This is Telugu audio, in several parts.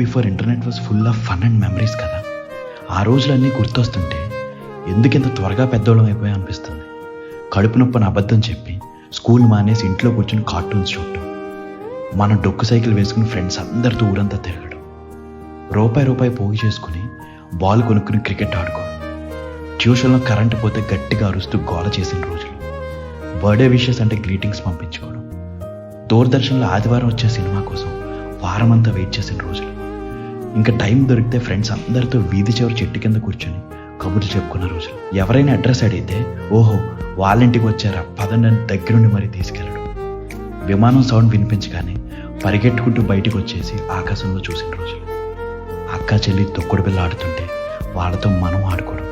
Before internet was full of fun and memories కదా. ఆ రోజులన్నీ గుర్తొస్తుంటే ఎందుకింత త్వరగా పెద్దోళ్ళం అయిపోయా అనిపిస్తుంది. కడుపు నొప్పని అబద్ధం చెప్పి స్కూల్ మానేసి ఇంట్లో కూర్చొని కార్టూన్స్ చూడటం, మనం డొక్కు సైకిల్ వేసుకుని ఫ్రెండ్స్ అందరితో ఊరంతా తిరగడం, రూపాయి పోగు చేసుకుని బాల్ కొనుక్కుని క్రికెట్ ఆడుకోవడం, ట్యూషన్లో కరెంటు పోతే గట్టిగా అరుస్తూ గోల చేసిన రోజులు, బర్త్డే విషెస్ అంటే గ్రీటింగ్స్ పంపించుకోవడం, దూరదర్శన్లో ఆదివారం వచ్చే సినిమా కోసం వారమంతా వెయిట్ చేసిన రోజులు, ఇంకా టైం దొరికితే ఫ్రెండ్స్ అందరితో వీధి చివరి చెట్టు కింద కూర్చొని కబుర్లు చెప్పుకున్న రోజులు. ఎవరైనా అడ్రస్ అడిగితే ఓహో వాళ్ళ ఇంటికి వచ్చారా పదండి దగ్గరుండి మరీ తీసుకెళ్ళడం, విమానం సౌండ్ వినిపించగానే పరిగెట్టుకుంటూ బయటకు వచ్చేసి ఆకాశంలో చూసిన రోజులు, అక్క చెల్లి తొక్కుడు బిల్ల ఆడుతుంటే వాళ్ళతో మనం ఆడుకోవడం,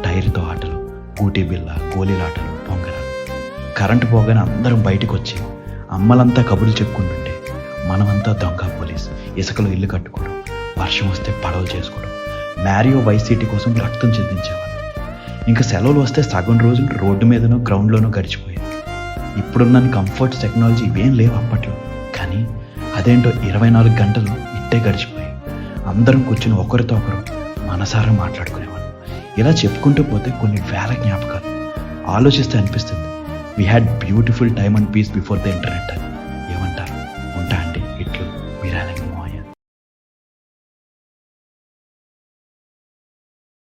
టైర్తో ఆటలు, ఊటీ బిల్ల, గోళీలాటలు, పొంగరాలు, కరెంటు పోగానే అందరం బయటకు వచ్చి అమ్మలంతా కబుర్లు చెప్పుకుంటుంటే మనమంతా దొంగ పోలీస్ ఇసుకలో ఇల్లు కట్టుకోవడం, వర్షం వస్తే పడవలు చేసుకోవడం, మ్యారియో వైస్ సిటీ కోసం రక్తం చెందించేవాడు. ఇంకా సెలవులు వస్తే సగం రోజులు రోడ్డు మీదనో గ్రౌండ్లోనో గడిచిపోయాయి. ఇప్పుడున్న కంఫర్ట్స్ టెక్నాలజీ ఇవేం లేవు అప్పట్లో, కానీ అదేంటో 24 గంటలు ఇట్టే గడిచిపోయాయి. అందరం కూర్చుని ఒకరితో ఒకరు మనసారా మాట్లాడుకునేవాడు. ఇలా చెప్పుకుంటూ పోతే కొన్ని వేల జ్ఞాపకాలు. ఆలోచిస్తే అనిపిస్తుంది we had beautiful time and peace before the internet.